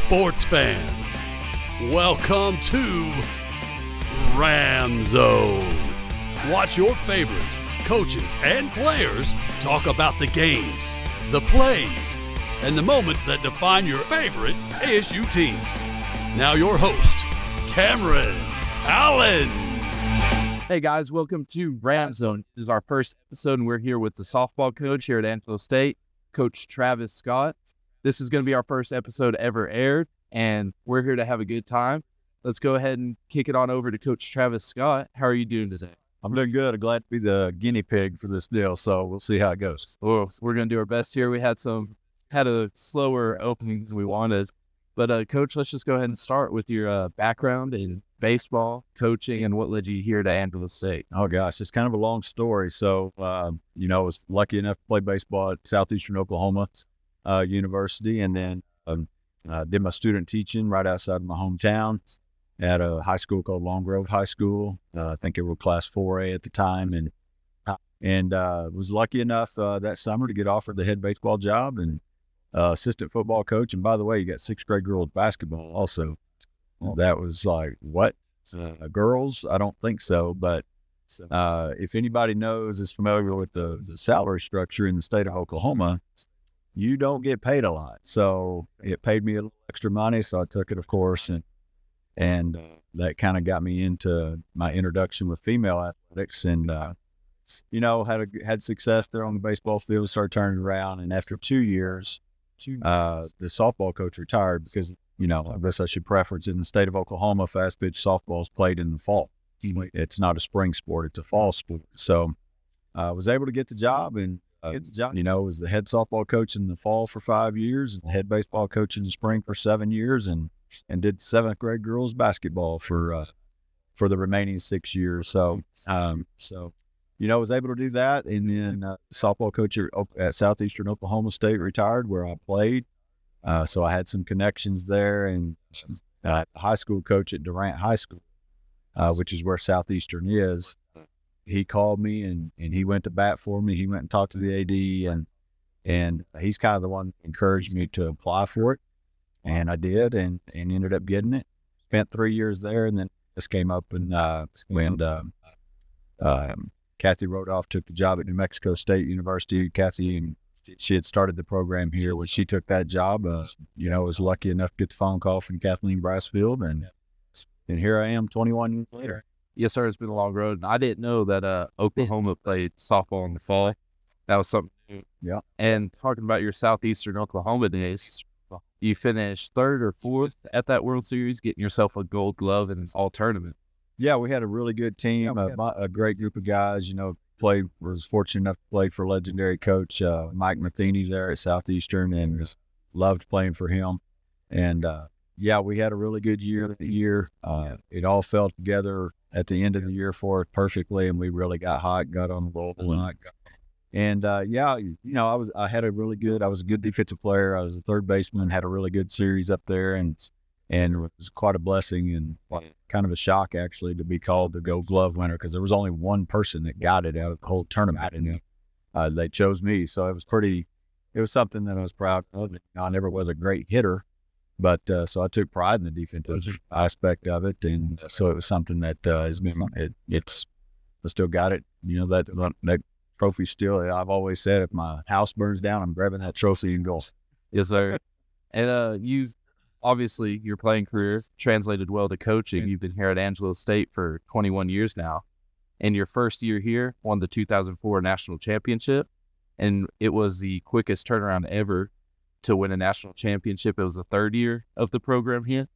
sports fans. Welcome to Ram Zone. Watch your favorite coaches and players talk about the games, the plays, and the moments that define your favorite ASU teams. Now your host, Cameron Allen. Hey guys, welcome to Ram Zone. This is our first episode, and we're here with the softball coach here at Angelo State, Coach Travis Scott. This is going to be our first episode ever aired, and we're here to have a good time. Let's go ahead and kick it on over to Coach Travis Scott. How are you doing today? I'm doing good. I'm glad to be the guinea pig for this deal, so we'll see how it goes. Well, we're going to do our best here. We had a slower opening than we wanted. But, Coach, let's just go ahead and start with your background in baseball, coaching, and what led you here to Angelo State. Oh, gosh, it's kind of a long story. So, I was lucky enough to play baseball at Southeastern Oklahoma University, and then did my student teaching right outside of my hometown at a high school called Long Grove High School. I think it was Class 4A at the time, and was lucky enough that summer to get offered the head baseball job and assistant football coach. And by the way, you got sixth grade girls basketball also. That was like, what? Girls? I don't think so. But if anybody is familiar with the salary structure in the state of Oklahoma, you don't get paid a lot. So it paid me a little extra money. So I took it, of course. And that kind of got me into my introduction with female athletics. And, had success there on the baseball field, started turning around. And after 2 years, the softball coach retired because, I guess I should preference in the state of Oklahoma, fast pitch softball is played in the fall. It's not a spring sport, it's a fall sport. So I was able to get the job and was the head softball coach in the fall for 5 years and head baseball coach in the spring for 7 years and did seventh grade girls basketball for the remaining 6 years. So, I was able to do that. And then softball coach at Southeastern Oklahoma State retired where I played. So I had some connections there, and high school coach at Durant High School, which is where Southeastern is. He called me and he went to bat for me. He went and talked to the AD, and he's kind of the one that encouraged me to apply for it. And I did, and ended up getting it. Spent 3 years there, and then this came up when Kathy Rodolph took the job at New Mexico State University. Kathy, and she had started the program here when she took that job. Was lucky enough to get the phone call from Kathleen Brassfield, and here I am 21 years later. Yes, sir. It's been a long road. And I didn't know that Oklahoma played softball in the fall. That was something new. Yeah. And talking about your Southeastern Oklahoma days, you finished third or fourth at that World Series, getting yourself a gold glove in all tournament. Yeah, we had a really good team, a great group of guys. Was fortunate enough to play for legendary coach Mike Matheny there at Southeastern, and just loved playing for him. And we had a really good year. It all fell together at the end of the year for us perfectly, and we really got hot, got on the roll. I was a good defensive player. I was a third baseman, had a really good series up there, and it was quite a blessing and kind of a shock, actually, to be called the Gold Glove winner, because there was only one person that got it out of the whole tournament, and they chose me. So it was something that I was proud of. I never was a great hitter, but so I took pride in the defensive aspect of it, and so it was something that has been. I still got it. That trophy still. I've always said, if my house burns down, I'm grabbing that trophy and going. Yes, sir. And obviously, your playing career translated well to coaching. You've been here at Angelo State for 21 years now. And your first year here, won the 2004 National Championship. And it was the quickest turnaround ever to win a national championship. It was the third year of the program here.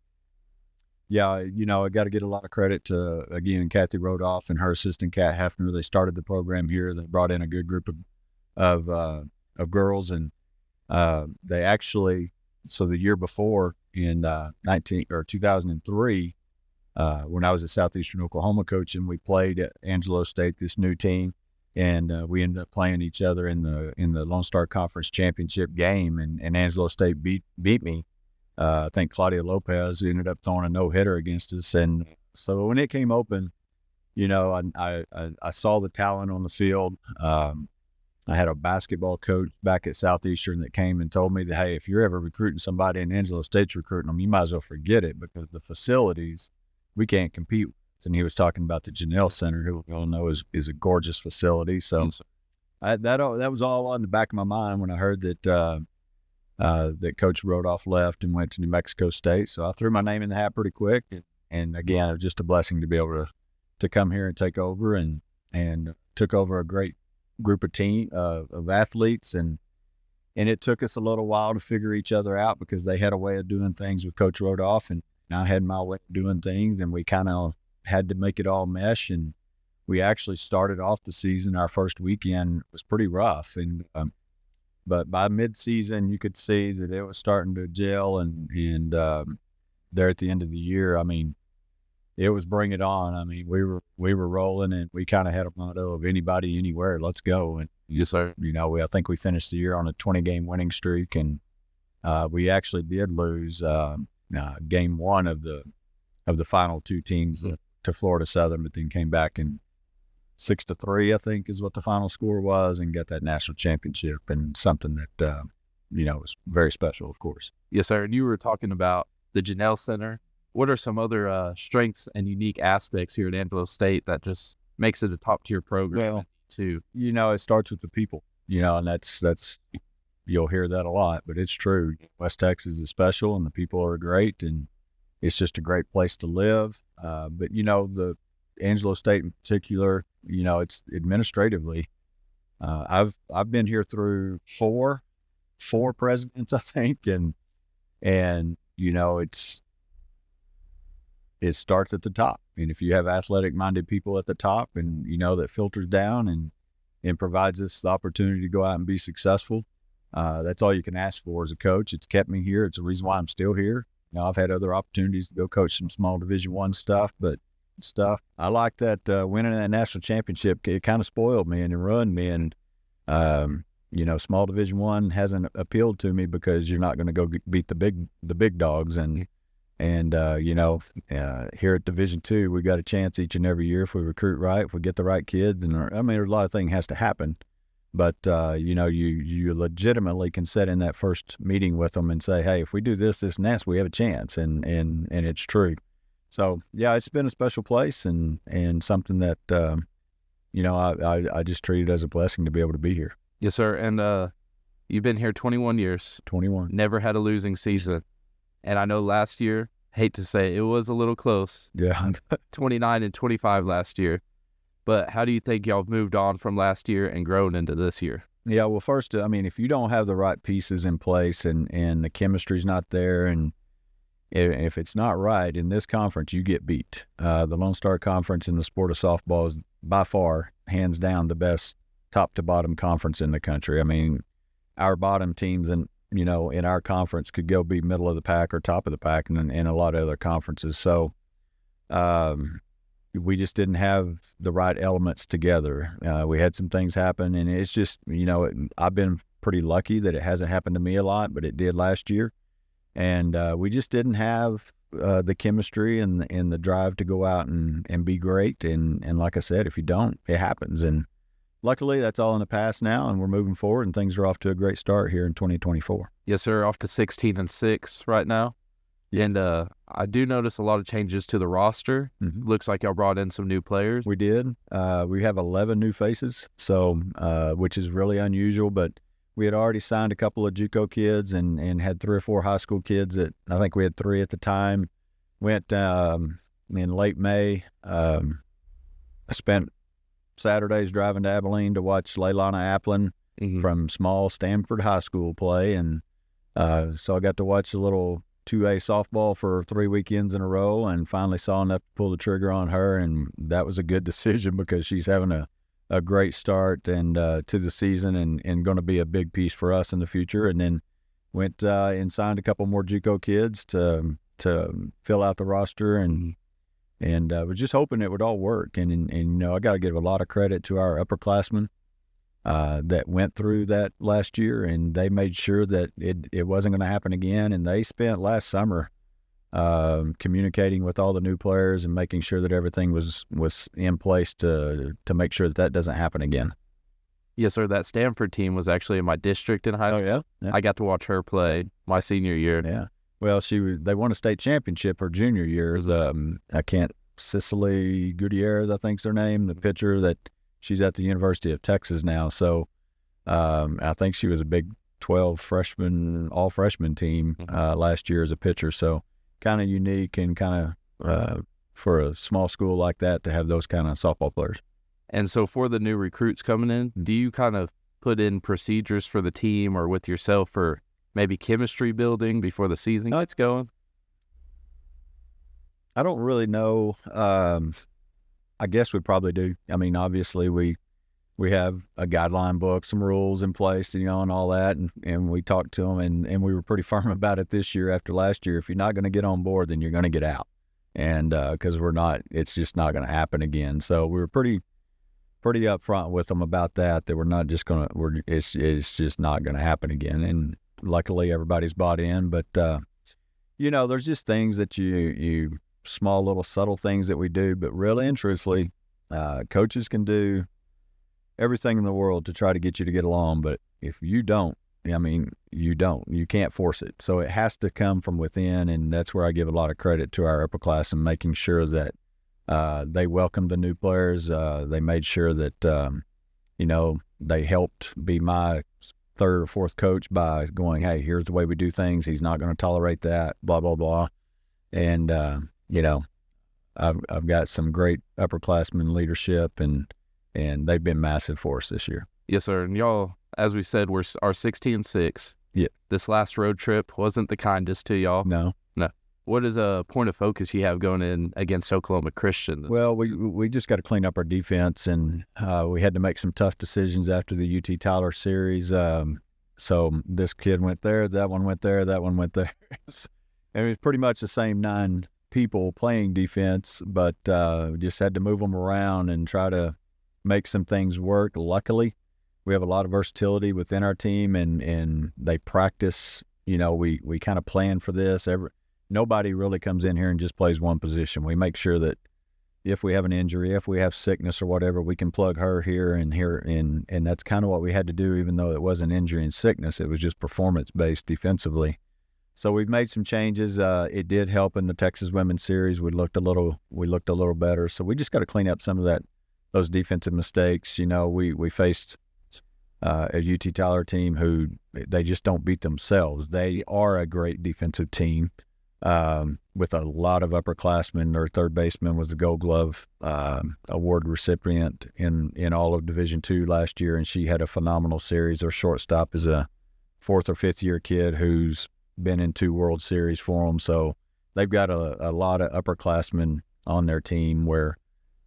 Yeah, I got to get a lot of credit to, again, Kathy Rodolph and her assistant, Kat Hefner. They started the program here. They brought in a good group of girls. And they actually, so the year before, in 2003, when I was at Southeastern Oklahoma coaching, we played at Angelo State, this new team, and we ended up playing each other in the Lone Star Conference Championship game, and Angelo State beat me. I think Claudia Lopez ended up throwing a no-hitter against us, and so when it came open, I saw the talent on the field. I had a basketball coach back at Southeastern that came and told me that, hey, if you're ever recruiting somebody and Angelo State's recruiting them, you might as well forget it because the facilities we can't compete with. And he was talking about the Janelle Center, who we all know is a gorgeous facility. So that was all on the back of my mind when I heard that that Coach Rodolph left and went to New Mexico State. So I threw my name in the hat pretty quick. And again, it was just a blessing to be able to come here and take over and took over a great group of athletes. And it took us a little while to figure each other out because they had a way of doing things with Coach Rodolph and I had my way of doing things, and we kind of had to make it all mesh. And we actually started off the season, our first weekend was pretty rough. And but by mid-season, you could see that it was starting to gel. And there at the end of the year, I mean, it was bring it on. I mean, we were rolling, and we kind of had a motto of anybody, anywhere, let's go. And yes, sir. I think we finished the year on a 20-game winning streak, and we actually did lose game one of the final two teams to Florida Southern, but then came back and 6-3, I think, is what the final score was, and got that national championship, and something that was very special, of course. Yes, sir. And you were talking about the Janelle Center. What are some other strengths and unique aspects here at Angelo State that just makes it a top-tier program? Well, too, it starts with the people, and that's you'll hear that a lot, but it's true. West Texas is special, and the people are great, and it's just a great place to live. But the Angelo State in particular, it's administratively. I've been here through four presidents, I think, and it starts at the top. And if you have athletic-minded people at the top, and that filters down and provides us the opportunity to go out and be successful, that's all you can ask for as a coach. It's kept me here. It's the reason why I'm still here. I've had other opportunities to go coach some small Division I stuff, but I like that winning that national championship. It kind of spoiled me and it ruined me. And small Division I hasn't appealed to me because you're not going to go beat the big dogs. And here at Division II, we got a chance each and every year if we recruit right, if we get the right kids. And there's a lot of things has to happen. But, you legitimately can sit in that first meeting with them and say, hey, if we do this, and that, we have a chance. And it's true. So, yeah, it's been a special place and something that, I just treat it as a blessing to be able to be here. Yes, sir. And you've been here 21 years. 21. Never had a losing season. And I know last year, hate to say it was a little close. Yeah. 29-25 last year. But how do you think y'all moved on from last year and grown into this year? Yeah, well, first, if you don't have the right pieces in place and the chemistry's not there, and if it's not right in this conference, you get beat. The Lone Star Conference in the sport of softball is by far, hands down, the best top to bottom conference in the country. Our bottom teams in our conference could go be middle of the pack or top of the pack in a lot of other conferences. So, we just didn't have the right elements together. We had some things happen, and it's just, I've been pretty lucky that it hasn't happened to me a lot, but it did last year. And we just didn't have the chemistry and the drive to go out and be great. And like I said, if you don't, it happens. And luckily, that's all in the past now, and we're moving forward, and things are off to a great start here in 2024. Yes, sir. Off to 16-6 right now. Yes. And I do notice a lot of changes to the roster. Mm-hmm. Looks like y'all brought in some new players. We did. We have 11 new faces, so which is really unusual. But we had already signed a couple of JUCO kids and had 3 or 4 high school kids. That I think we had 3 at the time. Went in late May. I spent Saturdays driving to Abilene to watch Leilana Applin from small Stanford High School play, and so I got to watch a little 2A softball for 3 weekends in a row, and finally saw enough to pull the trigger on her, and that was a good decision because she's having a great start and to the season and going to be a big piece for us in the future. And then went and signed a couple more JUCO kids to fill out the roster, and was just hoping it would all work. And I got to give a lot of credit to our upperclassmen that went through that last year, and they made sure that it wasn't going to happen again. And they spent last summer communicating with all the new players and making sure that everything was in place to make sure that doesn't happen again. Yes, sir. That Stanford team was actually in my district in high school. Yeah. I got to watch her play my senior year. Yeah. Well, they won a state championship her junior years. Cicely Gutierrez, I think's her name, the pitcher that she's at the University of Texas now. So I think she was a Big 12 all freshman team last year as a pitcher. So kind of unique and kind of for a small school like that to have those kind of softball players. And so for the new recruits coming in, do you kind of put in procedures for the team or with yourself for maybe chemistry building before the season gets going? I don't really know. I guess we probably do. I mean, obviously we have a guideline book, some rules in place, and all that. And we talked to them and we were pretty firm about it this year after last year. If you're not going to get on board, then you're going to get out. And because it's just not going to happen again. So we were pretty upfront with them about that we're not just going to, it's just not going to happen again. And luckily everybody's bought in, but there's just things that you small little subtle things that we do, but really and truthfully, coaches can do everything in the world to try to get you to get along. But if you don't, you can't force it. So it has to come from within. And that's where I give a lot of credit to our upperclass and making sure that they welcomed the new players. They made sure that, they helped be my third or fourth coach by going, hey, here's the way we do things. He's not going to tolerate that, blah, blah, blah. And, I've got some great upperclassmen leadership and they've been massive for us this year. Yes, sir. And y'all, as we said, are 16-6. Yeah. This last road trip wasn't the kindest to y'all. No. What is a point of focus you have going in against Oklahoma Christian? Well, we just got to clean up our defense, and we had to make some tough decisions after the UT Tyler series. So this kid went there, that one went there, that one went there. And it was pretty much the same 9 people playing defense, but just had to move them around and try to make some things work. Luckily, we have a lot of versatility within our team, and they practice. We kind of plan for this. Nobody really comes in here and just plays one position. We make sure that if we have an injury, if we have sickness or whatever, we can plug her here and here. And that's kind of what we had to do, even though it wasn't injury and sickness. It was just performance-based defensively. So we've made some changes. It did help in the Texas Women's Series. We looked a little better. So we just got to clean up some of those defensive mistakes. We faced a UT Tyler team who they just don't beat themselves. They are a great defensive team. With a lot of upperclassmen. Their third baseman was the Gold Glove award recipient in all of Division II last year, and she had a phenomenal series. Their shortstop is a 4th or 5th year kid who's been in 2 World Series for them. So they've got a lot of upperclassmen on their team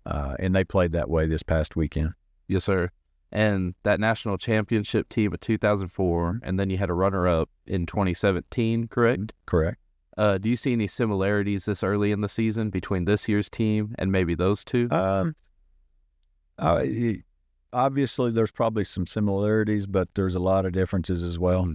and they played that way this past weekend. Yes, sir. And that national championship team of 2004, and then you had a runner-up in 2017, correct? Correct. Do you see any similarities this early in the season between this year's team and maybe those two? Obviously, there's probably some similarities, but there's a lot of differences as well.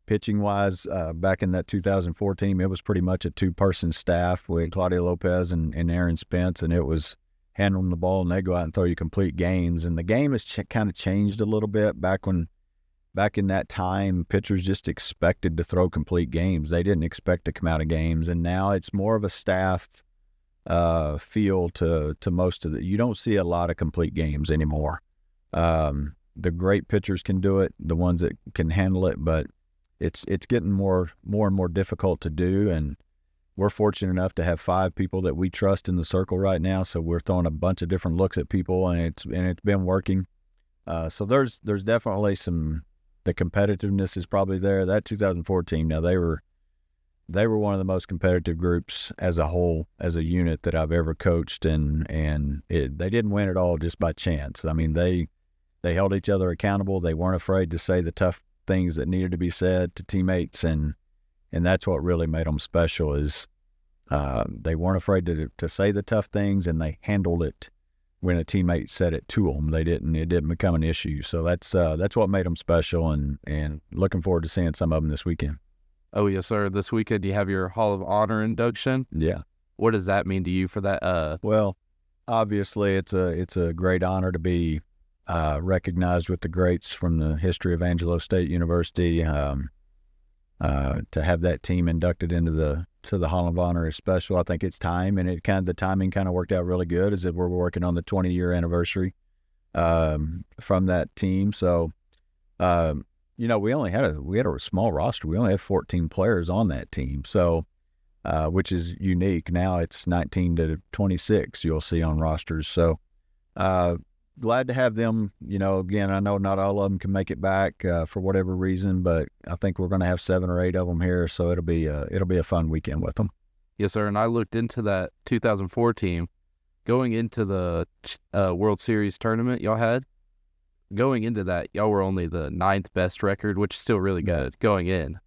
Pitching-wise, back in that 2004 team, it was pretty much a 2-person staff with Claudia Lopez and Aaron Spence, and it was handling the ball, and they go out and throw you complete games. And the game has kind of changed a little bit. Back in that time, pitchers just expected to throw complete games. They didn't expect to come out of games. And now it's more of a staff feel to most of you don't see a lot of complete games anymore. The great pitchers can do it, the ones that can handle it, but it's getting more and more difficult to do. And we're fortunate enough to have 5 people that we trust in the circle right now. So we're throwing a bunch of different looks at people, and it's been working. So there's definitely the competitiveness is probably there. That 2004 team, now they were one of the most competitive groups as a whole, as a unit that I've ever coached, and they didn't win it all just by chance. I mean, they held each other accountable. They weren't afraid to say the tough things that needed to be said to teammates, and that's what really made them special. Is they weren't afraid to say the tough things, and they handled it when a teammate said it to them. It didn't become an issue. So that's what made them special, and looking forward to seeing some of them this weekend. Oh, yes, sir. This weekend you have your Hall of Honor induction. Yeah. What does that mean to you for that? Well, obviously it's a great honor to be recognized with the greats from the history of Angelo State University. To have that team inducted into the Hall of Honor is special. I think it's time, and the timing kind of worked out really good, as if we're working on the 20-year anniversary from that team. So, we had a small roster. We only had 14 players on that team, so which is unique. Now it's 19 to 26 you'll see on rosters. So glad to have them. Again, I know not all of them can make it back for whatever reason, but I think we're going to have 7 or 8 of them here, so it'll be a fun weekend with them. Yes, sir. And I looked into that 2004 team going into the World Series tournament y'all had. Going into that, y'all were only the 9th best record, which is still really good going in.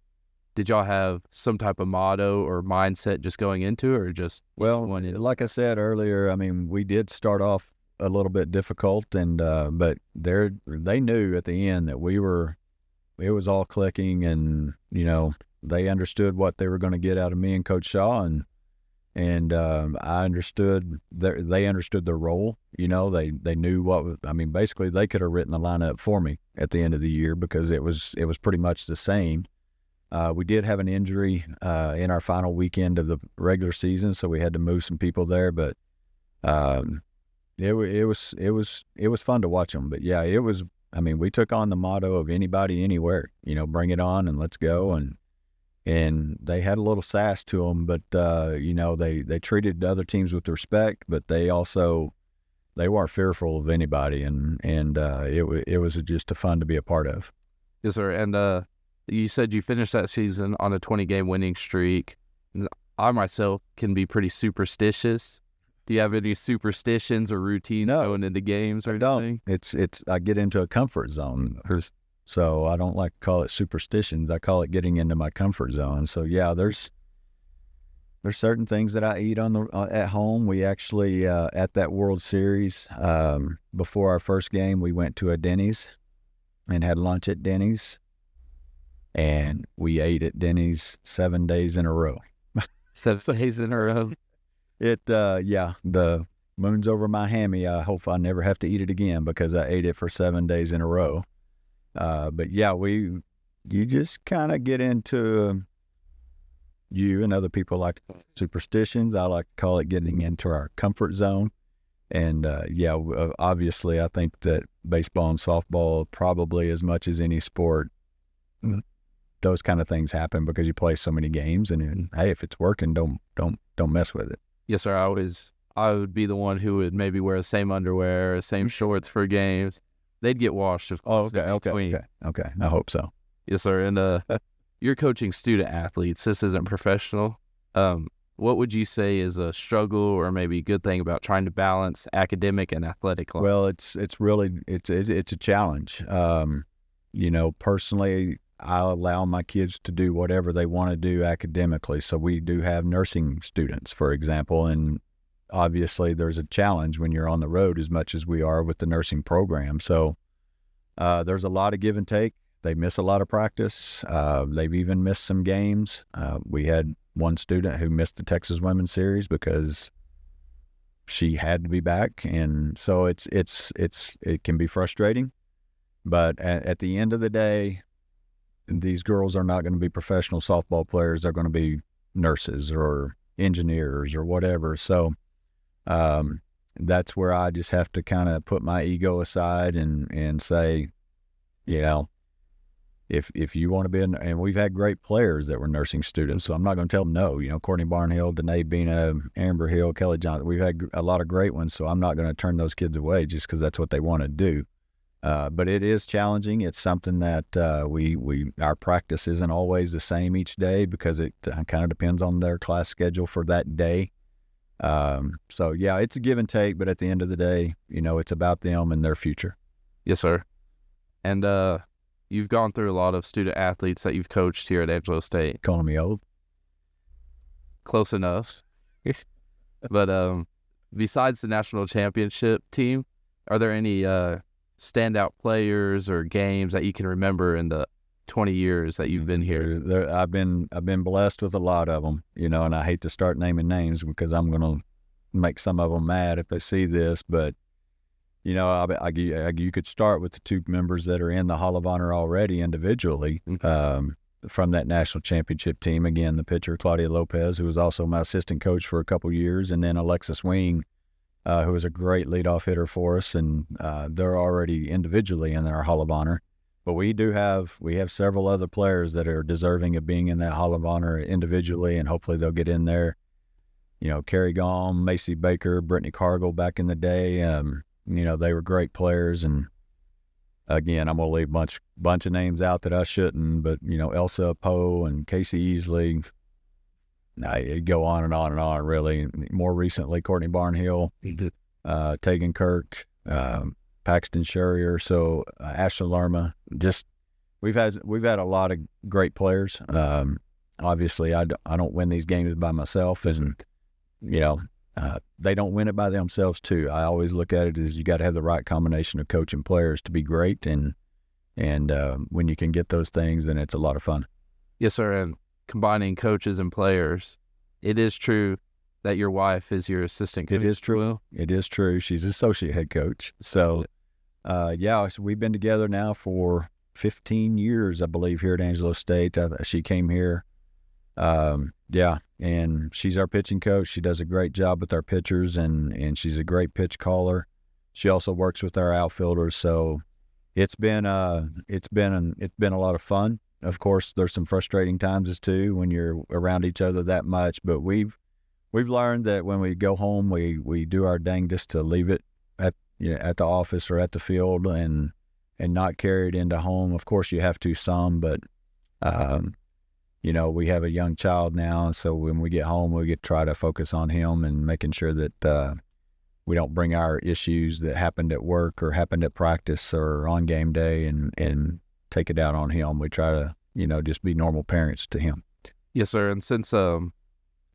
Did y'all have some type of motto or mindset just going into it, or just like I said earlier, I mean, we did start off a little bit difficult, and but they knew at the end that it was all clicking, and they understood what they were going to get out of me and Coach Shaw, and I understood they understood their role. They knew basically they could have written the lineup for me at the end of the year, because it was pretty much the same. We did have an injury in our final weekend of the regular season, so we had to move some people there, but it was fun to watch them. But yeah, we took on the motto of anybody, anywhere, bring it on and let's go. And they had a little sass to them, but they treated other teams with respect, but they weren't fearful of anybody. And it was just fun to be a part of. Yes, sir. And you said you finished that season on a 20-game winning streak. I myself can be pretty superstitious. Do you have any superstitions or routines going into games or anything? It's I get into a comfort zone, so I don't like to call it superstitions. I call it getting into my comfort zone. So yeah, there's certain things that I eat at home. We actually at that World Series before our first game, we went to a Denny's and had lunch at Denny's, and we ate at Denny's 7 days in a row. 7 days in a row. The moon's over my hammy. I hope I never have to eat it again, because I ate it for 7 days in a row. But yeah, you just kind of get into, you and other people like superstitions. I like to call it getting into our comfort zone. And obviously I think that baseball and softball, probably as much as any sport, those kind of things happen because you play so many games, and hey, if it's working, don't mess with it. Yes, sir. I would be the one who would maybe wear the same underwear, same shorts for games. They'd get washed. Of course, Okay. I hope so. Yes, sir. And you're coaching student athletes. This isn't professional. What would you say is a struggle or maybe a good thing about trying to balance academic and athletic life? Well, it's really a challenge. Personally, I allow my kids to do whatever they want to do academically. So we do have nursing students, for example, and obviously there's a challenge when you're on the road as much as we are with the nursing program. So there's a lot of give and take. They miss a lot of practice. They've even missed some games. We had one student who missed the Texas Women's Series because she had to be back, and so it can be frustrating. But at the end of the day, these girls are not going to be professional softball players. They're going to be nurses or engineers or whatever. So that's where I just have to kind of put my ego aside and say, if you want to be and we've had great players that were nursing students, so I'm not going to tell them no. Courtney Barnhill, Danae Bina, Amber Hill, Kelly Johnson. We've had a lot of great ones, so I'm not going to turn those kids away just because that's what they want to do. But it is challenging. It's something that our practice isn't always the same each day because it kind of depends on their class schedule for that day. So yeah, it's a give and take, but at the end of the day, it's about them and their future. Yes, sir. And you've gone through a lot of student athletes that you've coached here at Angelo State. Calling me old? Close enough. But besides the national championship team, are there any standout players or games that you can remember in the 20 years that you've been here? I've been blessed with a lot of them, and I hate to start naming names because I'm going to make some of them mad if they see this, but you know, you could start with the two members that are in the Hall of Honor already individually from that national championship team. Again, the pitcher, Claudia Lopez, who was also my assistant coach for a couple of years, and then Alexis Wing, who was a great leadoff hitter for us, and they're already individually in our Hall of Honor. But we have several other players that are deserving of being in that Hall of Honor individually, and hopefully they'll get in there. You know, Carrie Gaum, Macy Baker, Brittany Cargill back in the day. You know, they were great players. And again, I'm going to leave a bunch of names out that I shouldn't, but, you know, Elsa Poe and Casey Easley. You go on and on and on, really. More recently, Courtney Barnhill, Tegan Kirk, Paxton Sherrier, so Ashley Lerma. Just we've had a lot of great players. Obviously, I don't win these games by myself, and you know, they don't win it by themselves too. I always look at it as you got to have the right combination of coach and players to be great, and when you can get those things, then it's a lot of fun. Yes, sir. And combining coaches and players, it is true that your wife is your assistant coach. It is true. It is true. She's associate head coach. So, so we've been together now for 15 years, I believe, here at Angelo State. She came here. And she's our pitching coach. She does a great job with our pitchers, and she's a great pitch caller. She also works with our outfielders. So it's been a lot of fun. Of course, there's some frustrating times too when you're around each other that much, but we've learned that when we go home, we do our dangest to leave it at the office or at the field and not carry it into home. Of course, you have to some, but you know, we have a young child now, and so when we get home, we try to focus on him and making sure that we don't bring our issues that happened at work or happened at practice or on game day and take it out on him. We try to, you know, just be normal parents to him. Yes, sir. And since I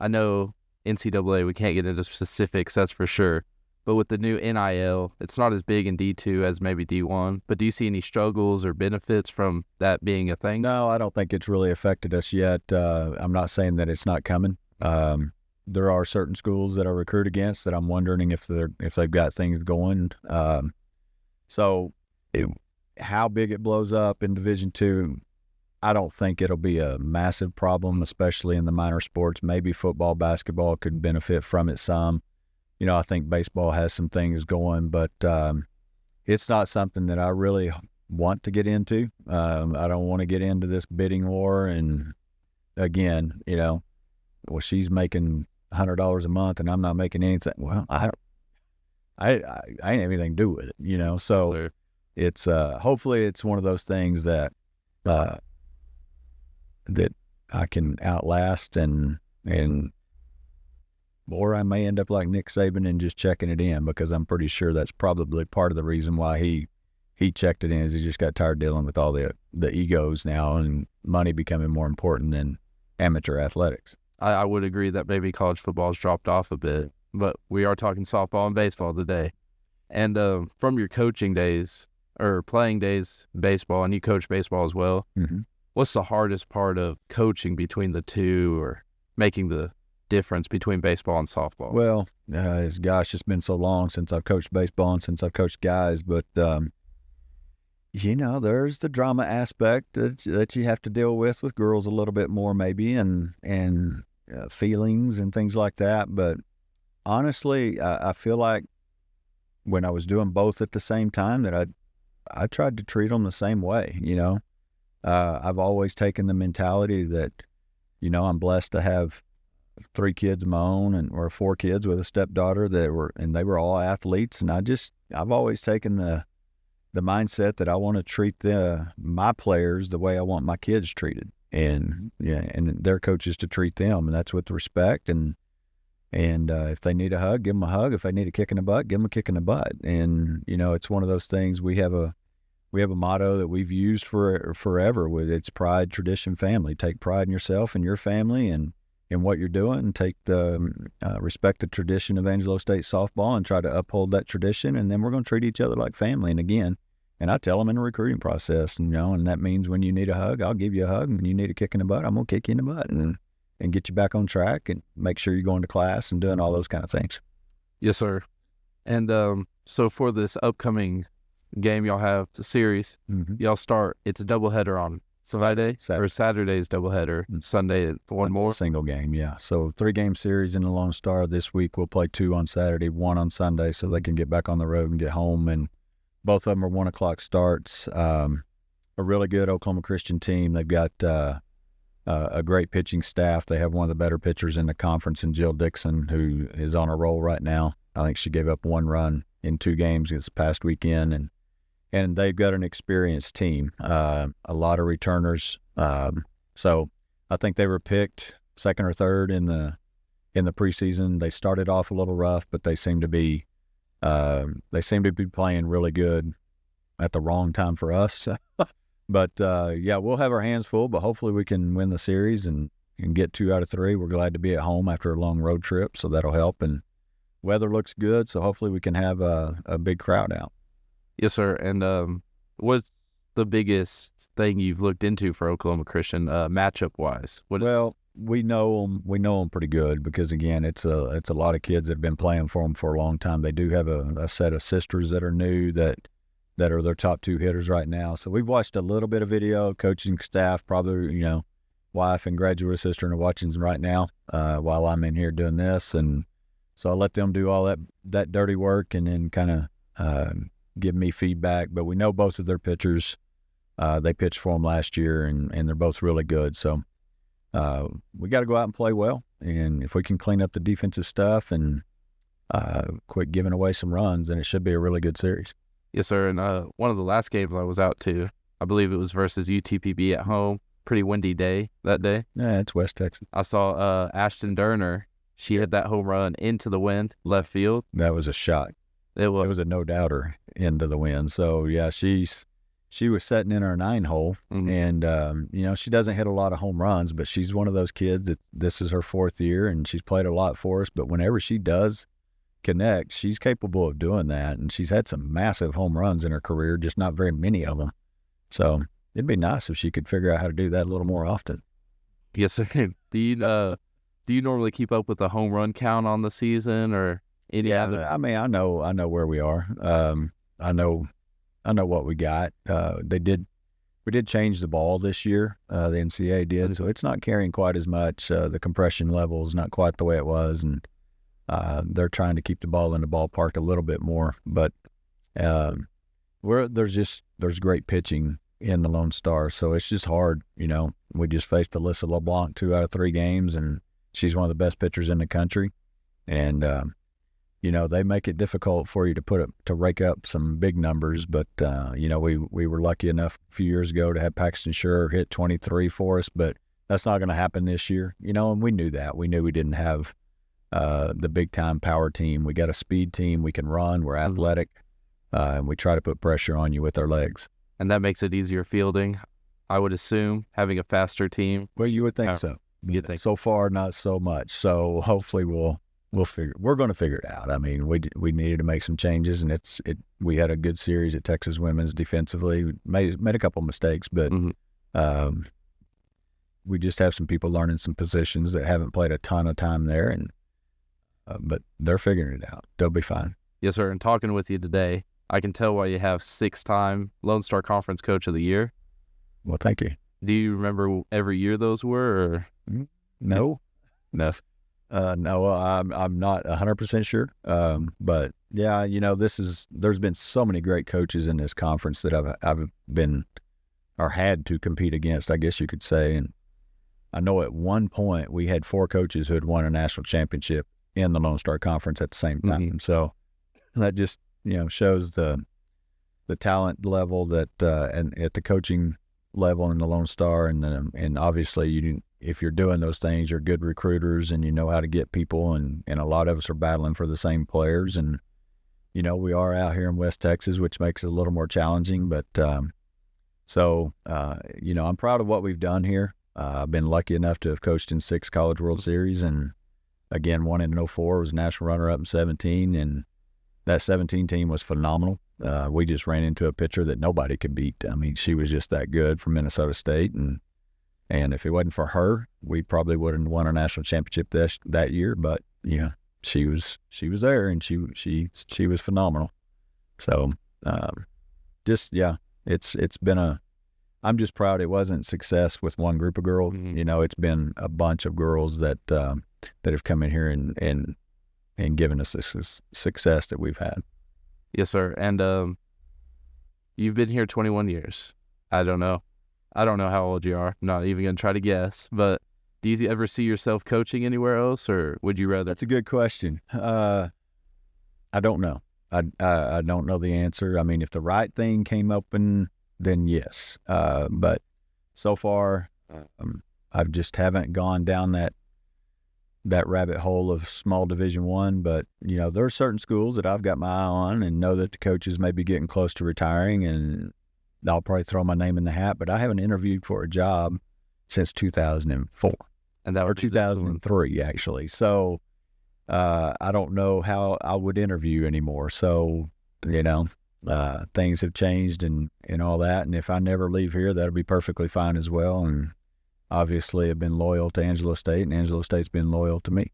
know NCAA, we can't get into specifics, that's for sure. But with the new NIL, it's not as big in D2 as maybe D1. But do you see any struggles or benefits from that being a thing? No, I don't think it's really affected us yet. I'm not saying that it's not coming. There are certain schools that I recruit against that I'm wondering if they've got things going. How big it blows up in Division II, I don't think it'll be a massive problem, especially in the minor sports. Maybe football, basketball could benefit from it some. You know, I think baseball has some things going, but it's not something that I really want to get into. I don't want to get into this bidding war. And again, you know, well, she's making $100 a month and I'm not making anything. Well, I ain't have anything to do with it, you know. So Clear. It's hopefully it's one of those things that that I can outlast and or I may end up like Nick Saban and just checking it in, because I'm pretty sure that's probably part of the reason why he checked it in, is he just got tired dealing with all the egos now and money becoming more important than amateur athletics. I would agree that maybe college football's dropped off a bit, but we are talking softball and baseball today. And from your coaching days or playing days, baseball, and you coach baseball as well, what's the hardest part of coaching between the two, or making the difference between baseball and softball? Well, gosh, it's been so long since I've coached baseball and since I've coached guys, but you know, there's the drama aspect that you have to deal with girls a little bit more maybe, and feelings and things like that. But honestly, I feel like when I was doing both at the same time, that I tried to treat them the same way. You know, I've always taken the mentality that, you know, I'm blessed to have 3 kids of my own, or 4 kids with a stepdaughter they were all athletes. And I've always taken the mindset that I want to treat my players the way I want my kids treated, and their coaches to treat them. And that's with respect. And if they need a hug, give them a hug. If they need a kick in the butt, give them a kick in the butt. And, you know, it's one of those things. We have a motto that we've used for forever. It's pride, tradition, family. Take pride in yourself and your family and in what you're doing, and take respect the tradition of Angelo State softball and try to uphold that tradition. And then we're going to treat each other like family. And again, and I tell them in the recruiting process, you know, and that means when you need a hug, I'll give you a hug. And when you need a kick in the butt, I'm going to kick you in the butt and get you back on track and make sure you're going to class and doing all those kind of things. Yes, sir. And so for this upcoming game, y'all have the series. Y'all start. It's a doubleheader on Friday, or Saturday's doubleheader. Sunday, one more single game. Yeah. So 3-game series in the Lone Star this week. We'll play 2 on Saturday, 1 on Sunday, so they can get back on the road and get home. And both of them are 1:00 starts. A really good Oklahoma Christian team. They've got a great pitching staff. They have one of the better pitchers in the conference, in Jill Dixon, who is on a roll right now. I think she gave up 1 run in 2 games this past weekend, and they've got an experienced team, a lot of returners. So I think they were picked 2nd or 3rd in the preseason. They started off a little rough, but they seem to be playing really good at the wrong time for us. But yeah, we'll have our hands full, but hopefully we can win the series and get 2 out of 3. We're glad to be at home after a long road trip, so that'll help. And weather looks good, so hopefully we can have a big crowd out. Yes, sir. And what's the biggest thing you've looked into for Oklahoma Christian matchup-wise? Well, we know them pretty good because, again, it's a lot of kids that have been playing for them for a long time. They do have a set of sisters that are new that are their top 2 hitters right now. So we've watched a little bit of video. Coaching staff, probably, wife and graduate assistant are watching right now while I'm in here doing this. And so I let them do all that dirty work and then kind of give me feedback. But we know both of their pitchers. They pitched for them last year, and they're both really good. So we got to go out and play well. And if we can clean up the defensive stuff and quit giving away some runs, then it should be a really good series. Yes, sir. And one of the last games I was out to, I believe it was versus UTPB at home. Pretty windy day that day. Yeah, it's West Texas. I saw Ashton Durner. She hit that home run into the wind, left field. That was a shot. It was a no-doubter into the wind. So, yeah, she was sitting in her 9-hole, and, she doesn't hit a lot of home runs, but she's one of those kids that this is her 4th year, and she's played a lot for us. But whenever she does connect, she's capable of doing that, and she's had some massive home runs in her career, just not very many of them. So it'd be nice if she could figure out how to do that a little more often. Yes, sir. Do you normally keep up with the home run count on the season or any other? I mean, I know where we are. I know what we got. We did change the ball this year. The NCAA did, so it's not carrying quite as much. The compression level is not quite the way it was, and they're trying to keep the ball in the ballpark a little bit more. But there's great pitching in the Lone Star, so it's just hard. We just faced Alyssa LeBlanc 2 out of 3 games, and she's one of the best pitchers in the country. And they make it difficult for you to rake up some big numbers. But we were lucky enough a few years ago to have Paxton Schur hit 23 for us, but that's not going to happen this year. And we knew that. We knew we didn't have the big-time power team. We got a speed team. We can run. We're athletic. And we try to put pressure on you with our legs. And that makes it easier fielding, I would assume, having a faster team. Well, you would think so. So far, not so much. So hopefully we're going to figure it out. I mean, we needed to make some changes, and we had a good series at Texas Women's defensively. Made a couple mistakes, but we just have some people learning some positions that haven't played a ton of time there, and but they're figuring it out. They'll be fine. Yes, sir. And talking with you today, I can tell why you have 6-time Lone Star Conference Coach of the Year. Well, thank you. Do you remember every year those were? Or? No. No. No, I'm not 100% sure. But yeah, there's been so many great coaches in this conference that I've been or had to compete against, I guess you could say. And I know at one point we had 4 coaches who had won a national championship in the Lone Star Conference at the same time. Mm-hmm. So that just, shows the talent level that, and at the coaching level in the Lone Star. And obviously if you're doing those things, you're good recruiters and you know how to get people, and a lot of us are battling for the same players. And, we are out here in West Texas, which makes it a little more challenging. But, I'm proud of what we've done here. I've been lucky enough to have coached in 6 College World Series, and again, one in 2004, was national runner-up in 2017, and that 2017 team was phenomenal. We just ran into a pitcher that nobody could beat. I mean, she was just that good from Minnesota State, and if it wasn't for her, we probably wouldn't have won a national championship that year. But she was there, and she was phenomenal. So it's been I'm just proud it wasn't success with one group of girls. Mm-hmm. It's been a bunch of girls that have come in here and given us the success that we've had. Yes, sir. And you've been here 21 years. I don't know how old you are. I'm not even going to try to guess. But do you ever see yourself coaching anywhere else, or would you rather? That's a good question. I don't know. I don't know the answer. I mean, if the right thing came open, then yes. But so far, I just haven't gone down that rabbit hole of small Division I. But there are certain schools that I've got my eye on and know that the coaches may be getting close to retiring, and I'll probably throw my name in the hat. But I haven't interviewed for a job since 2004, or 2003 actually. So I don't know how I would interview anymore. So things have changed and all that. And if I never leave here, that'll be perfectly fine as well. And obviously I've been loyal to Angelo State, and Angelo State's been loyal to me.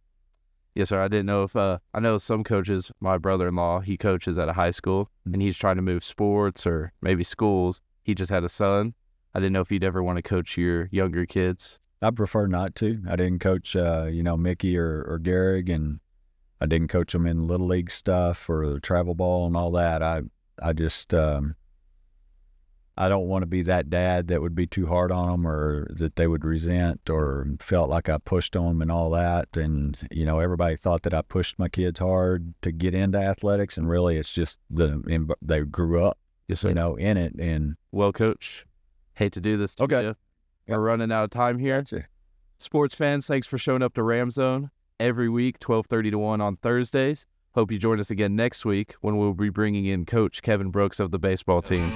Yes, sir. I didn't know if I know some coaches. My brother-in-law, he coaches at a high school, and he's trying to move sports or maybe schools. He just had a son. I didn't know if you'd ever want to coach your younger kids. I prefer not to. I didn't coach, Mickey or Garrick, and I didn't coach them in Little League stuff or travel ball and all that. I just I don't want to be that dad that would be too hard on them, or that they would resent or felt like I pushed on them and all that. And, everybody thought that I pushed my kids hard to get into athletics, and really it's just they grew up, yes, sir. In it. And well, Coach, hate to do this to you. We're running out of time here. Gotcha. Sports fans, thanks for showing up to Ram Zone every week, 12:30 to 1 on Thursdays. Hope you join us again next week when we'll be bringing in Coach Kevin Brooks of the baseball team.